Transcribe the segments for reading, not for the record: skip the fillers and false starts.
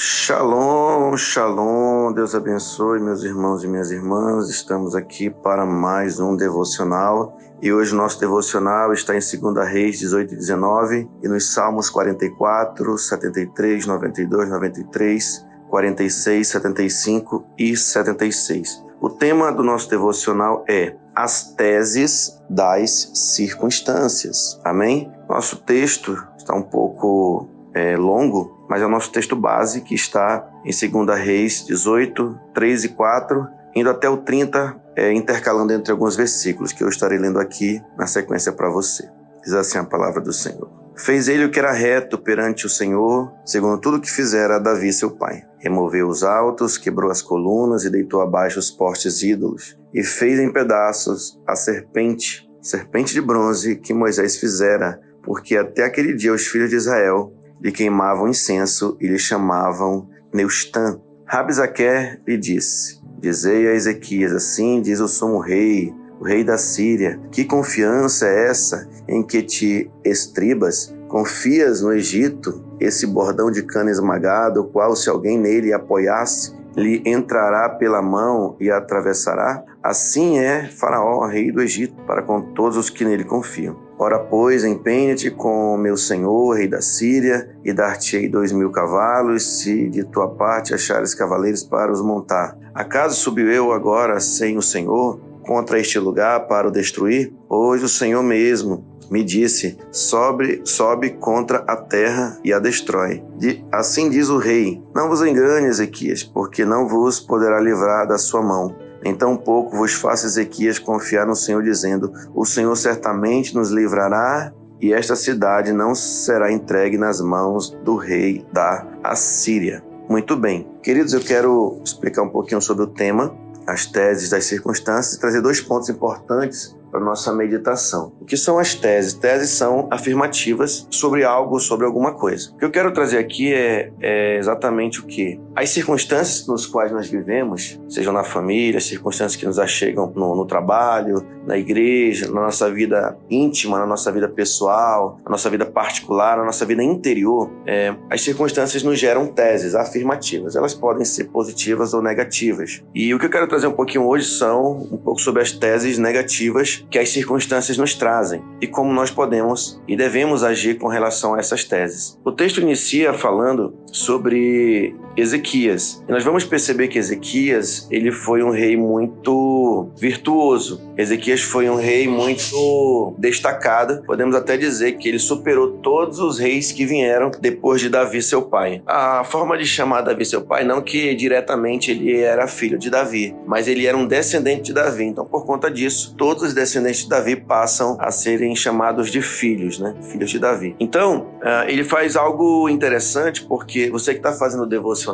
Shalom, shalom, Deus abençoe meus irmãos e minhas irmãs. Estamos aqui para mais um devocional e hoje o nosso devocional está em 2 Reis 18 e 19 e nos Salmos 44, 73, 92, 93, 46, 75 e 76. O tema do nosso devocional é as teses das circunstâncias. Amém? Nosso texto está um pouco longo, mas é o nosso texto base que está em 2 Reis 18, 3 e 4, indo até o 30, intercalando entre alguns versículos que eu estarei lendo aqui na sequência para você. Diz assim a palavra do Senhor. Fez ele o que era reto perante o Senhor, segundo tudo que fizera Davi seu pai. Removeu os altos, quebrou as colunas e deitou abaixo os postes ídolos. E fez em pedaços a serpente de bronze que Moisés fizera, porque até aquele dia os filhos de Israel lhe queimavam incenso e lhe chamavam Neustã. Rabzaquer lhe disse: Dizei a Ezequias, assim diz o sumo rei, o rei da Síria, que confiança é essa em que te estribas? Confias no Egito, esse bordão de cana esmagado, o qual, se alguém nele apoiasse, lhe entrará pela mão e atravessará? Assim é Faraó, rei do Egito, para com todos os que nele confiam. Ora, pois, empenha-te com meu senhor, rei da Síria, e dar-te-ei 2.000 cavalos, se de tua parte achares cavaleiros para os montar. Acaso subiu eu agora sem o Senhor contra este lugar para o destruir? Pois o Senhor mesmo me disse: sobe contra a terra e a destrói. Assim diz o rei: não vos engane, Ezequias, porque não vos poderá livrar da sua mão. Então pouco vos faça Ezequias confiar no Senhor, dizendo: o Senhor certamente nos livrará, e esta cidade não será entregue nas mãos do rei da Assíria. Muito bem. Queridos, eu quero explicar um pouquinho sobre o tema, as teses das circunstâncias, e trazer 2 pontos importantes para a nossa meditação. O que são as teses? Teses são afirmativas sobre algo, sobre alguma coisa. O que eu quero trazer aqui é exatamente o que? As circunstâncias nos quais nós vivemos, sejam na família, as circunstâncias que nos achegam no trabalho, na igreja, na nossa vida íntima, na nossa vida pessoal, na nossa vida particular, na nossa vida interior, as circunstâncias nos geram teses afirmativas. Elas podem ser positivas ou negativas. E o que eu quero trazer um pouquinho hoje são um pouco sobre as teses negativas que as circunstâncias nos trazem e como nós podemos e devemos agir com relação a essas teses. O texto inicia falando sobre Ezequias. E nós vamos perceber que Ezequias, ele foi um rei muito virtuoso. Ezequias foi um rei muito destacado. Podemos até dizer que ele superou todos os reis que vieram depois de Davi, seu pai. A forma de chamar Davi, seu pai, não que diretamente ele era filho de Davi, mas ele era um descendente de Davi. Então, por conta disso, todos os descendentes de Davi passam a serem chamados de filhos, né? Filhos de Davi. Então, ele faz algo interessante, porque você que está fazendo o devocional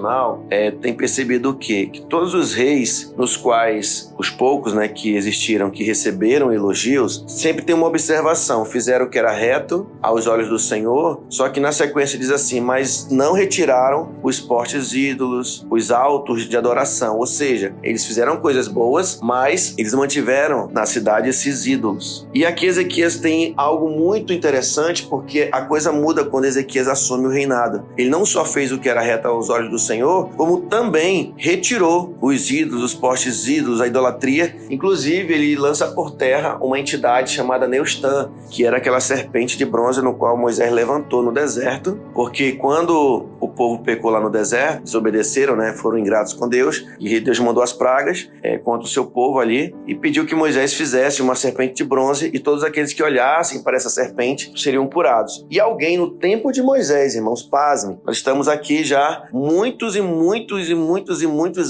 tem percebido o quê? Que todos os reis nos quais, os poucos, né, que existiram, que receberam elogios, sempre tem uma observação: fizeram o que era reto aos olhos do Senhor, só que na sequência diz assim: mas não retiraram os postes ídolos, os altos de adoração. Ou seja, eles fizeram coisas boas, mas eles mantiveram na cidade esses ídolos. E aqui Ezequias tem algo muito interessante, porque a coisa muda quando Ezequias assume o reinado. Ele não só fez o que era reto aos olhos do Senhor, como também retirou os ídolos, os postes ídolos, a idolatria. Inclusive, ele lança por terra uma entidade chamada Neustã, que era aquela serpente de bronze no qual Moisés levantou no deserto, porque quando o povo pecou lá no deserto, desobedeceram, né, foram ingratos com Deus, e Deus mandou as pragas contra o seu povo ali, e pediu que Moisés fizesse uma serpente de bronze, e todos aqueles que olhassem para essa serpente seriam curados. E alguém no tempo de Moisés, irmãos, pasmem, nós estamos aqui já muitos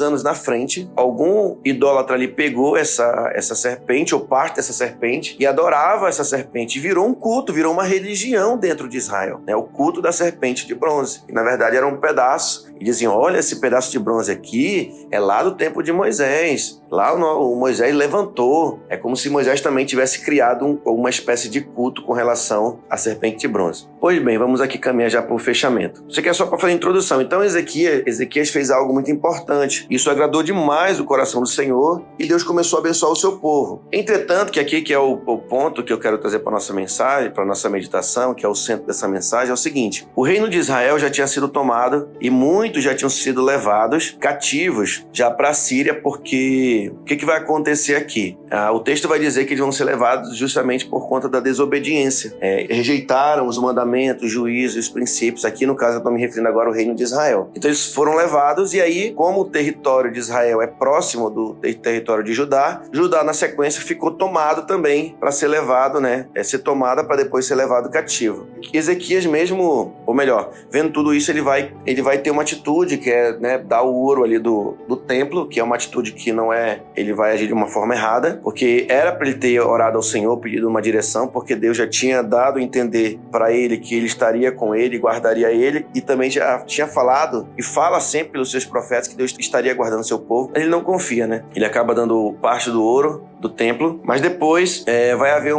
anos na frente, algum idólatra ali pegou essa serpente, ou parte dessa serpente, e adorava essa serpente, e virou um culto, virou uma religião dentro de Israel, né? O culto da serpente de bronze, que na verdade era um pedaço, e diziam: olha, esse pedaço de bronze aqui é lá do tempo de Moisés, lá o Moisés levantou. É como se Moisés também tivesse criado uma espécie de culto com relação à serpente de bronze. Pois bem, vamos aqui caminhar já para o fechamento. Isso aqui é só para fazer a introdução. Então Ezequias fez algo muito importante. Isso agradou demais o coração do Senhor e Deus começou a abençoar o seu povo. Entretanto, que aqui que é o ponto que eu quero trazer para a nossa mensagem, para a nossa meditação, que é o centro dessa mensagem, é o seguinte: o reino de Israel já tinha sido tomado e muitos muitos já tinham sido levados cativos já para a Síria, porque o que vai acontecer aqui? O texto vai dizer que eles vão ser levados justamente por conta da desobediência. Rejeitaram os mandamentos, os juízos, os princípios. Aqui, no caso, eu estou me referindo agora ao reino de Israel. Então, eles foram levados e aí, como o território de Israel é próximo do território de Judá, Judá, na sequência, ficou tomado também para ser levado, ser tomada para depois ser levado cativo. Ezequias mesmo, ou melhor, vendo tudo isso, ele vai ter uma atitude que é dar o ouro ali do templo, que é uma atitude que não é, ele vai agir de uma forma errada, porque era para ele ter orado ao Senhor, pedido uma direção, porque Deus já tinha dado a entender para ele que ele estaria com ele, guardaria ele, e também já tinha falado, e fala sempre pelos seus profetas, que Deus estaria guardando o seu povo. Ele não confia, Ele acaba dando parte do ouro do templo, mas depois vai haver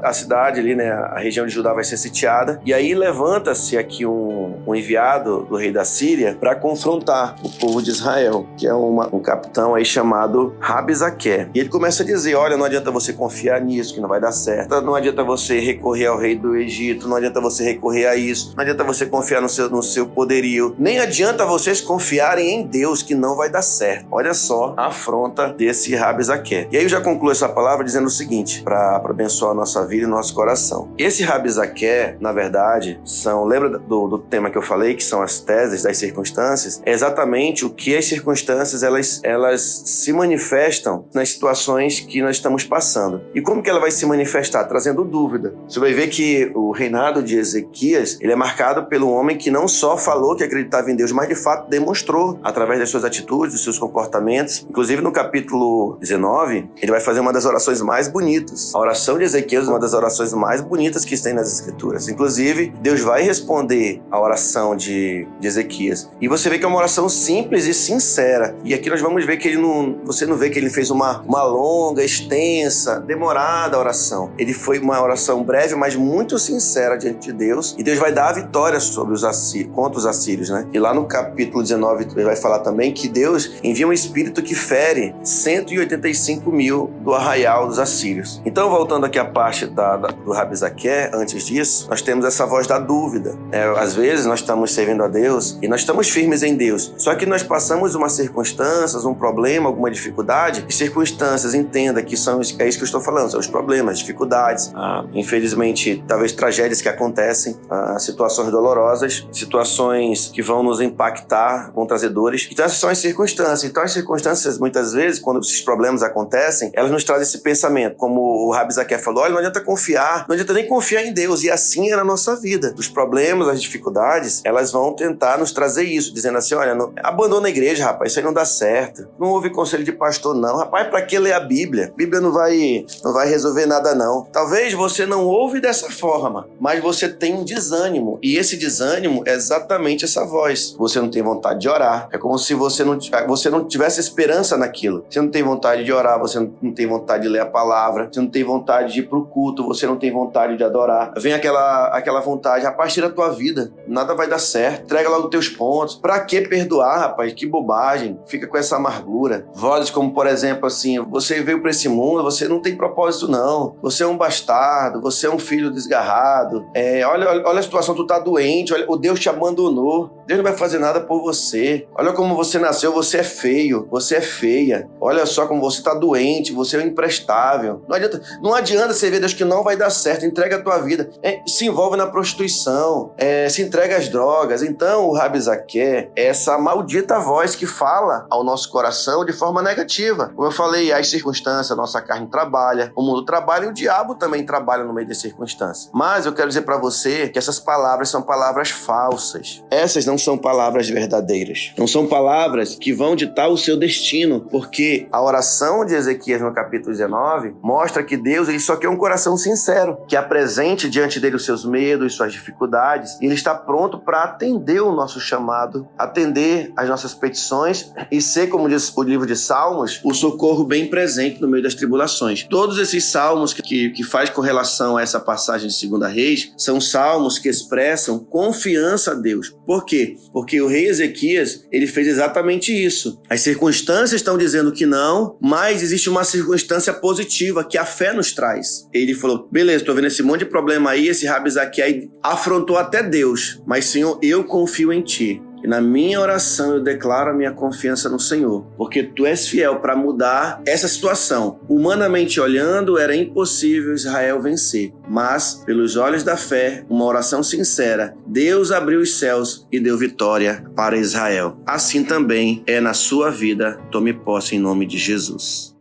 a cidade ali, a região de Judá vai ser sitiada, e aí levanta-se aqui um enviado do rei da Síria para confrontar o povo de Israel, que é um capitão aí chamado Rabizaque. E ele começa a dizer, olha, não adianta você confiar nisso, que não vai dar certo, não adianta você recorrer ao rei do Egito, não adianta você recorrer a isso, não adianta você confiar no seu poderio, nem adianta vocês confiarem em Deus, que não vai dar certo. Olha só a afronta desse Rabizaque. E aí eu já concluo essa palavra dizendo o seguinte, para abençoar a nossa vida e nosso coração. Esse Rabizaque, na verdade, lembra do tema que eu falei, que são as teses das circunstâncias? É exatamente o que as circunstâncias elas se manifestam nas situações que nós estamos passando. E como que ela vai se manifestar? Trazendo dúvida. Você vai ver que o reinado de Ezequias, ele é marcado pelo homem que não só falou que acreditava em Deus, mas de fato demonstrou através das suas atitudes, dos seus comportamentos. Inclusive no capítulo 19, ele vai fazer uma das orações mais bonitas. A oração de Ezequias é uma das orações mais bonitas que tem nas Escrituras. Inclusive, Deus vai responder a oração de Ezequias. E você vê que é uma oração simples e sincera. E aqui nós vamos ver que você não vê que ele fez uma longa, extensa, demorada oração. Ele foi uma oração breve, mas muito sincera diante de Deus. E Deus vai dar a vitória sobre contra os assírios, E lá no capítulo 19, ele vai falar também que Deus envia um espírito que fere 185 mil do arraial dos assírios. Então, voltando aqui à parte do Rabizaque, antes disso, nós temos essa voz da dúvida. Às vezes, nós estamos servindo a Deus e nós estamos firmes em Deus. Só que nós passamos uma circunstância, um problema, alguma dificuldade, e circunstâncias, entenda que é isso que eu estou falando, são os problemas, dificuldades, infelizmente, talvez tragédias que acontecem, situações dolorosas, situações que vão nos impactar, vão trazer dores. Então, essas são as circunstâncias. Então, as circunstâncias, muitas vezes, quando esses problemas acontecem, elas nos trazem esse pensamento, como o Rabizaque falou, olha, não adianta confiar, não adianta nem confiar em Deus, e assim é na nossa vida. Os problemas, as dificuldades, elas vão tentar nos trazer isso, dizendo assim, olha, abandona a igreja, rapaz, isso aí não dá certo, não ouve conselho de pastor não, rapaz, pra que ler a Bíblia? Bíblia não vai resolver nada não. Talvez você não ouve dessa forma, mas você tem um desânimo, e esse desânimo é exatamente essa voz. Você não tem vontade de orar, é como se você não tivesse esperança naquilo. Você não tem vontade de orar, você não tem vontade de ler a palavra, você não tem vontade de ir pro culto, você não tem vontade de adorar. Vem aquela vontade, rapaz, tira a tua vida, nada vai dar certo, entrega logo os teus pontos. Pra que perdoar, rapaz? Que bobagem, fica com essa amargura. Vozes como, por exemplo, assim, você veio pra esse mundo, você não tem propósito não, você é um bastardo, você é um filho desgarrado, olha a situação, tu tá doente, olha, o Deus te abandonou, Deus não vai fazer nada por você, olha como você nasceu, você é feio, você é feia, olha só como você tá doente, você é imprestável. Não adianta você ver Deus que não vai dar certo, entrega a tua vida, se envolve na prostituição, se entrega às drogas. Então o Rabizaque é essa maldita voz que fala ao nosso coração de forma negativa. Como eu falei, as circunstâncias, a nossa carne trabalha, o mundo trabalha e o diabo também trabalha no meio das circunstâncias. Mas eu quero dizer para você que essas palavras são palavras falsas. Essas não são palavras verdadeiras. Não são palavras que vão ditar o seu destino, porque a oração de Ezequias no capítulo 19 mostra que Deus ele só quer um coração sincero, que apresente diante dele os seus medos, suas dificuldades, e ele está pronto para atender o nosso chamado, atender as nossas petições e ser, como diz o livro de Salmos, o socorro bem presente no meio das tribulações. Todos esses salmos que faz correlação a essa passagem de 2 Reis são salmos que expressam confiança a Deus. Por quê? Porque o rei Ezequias, ele fez exatamente isso. As circunstâncias estão dizendo que não, mas existe uma circunstância positiva que a fé nos traz. Ele falou, beleza, tô vendo esse monte de problema aí, esse Rabizaque aí afrontou até Deus, mas Senhor, eu confio em Ti. E na minha oração eu declaro a minha confiança no Senhor, porque Tu és fiel para mudar essa situação. Humanamente olhando, era impossível Israel vencer, mas pelos olhos da fé, uma oração sincera, Deus abriu os céus e deu vitória para Israel. Assim também é na sua vida. Tome posse em nome de Jesus.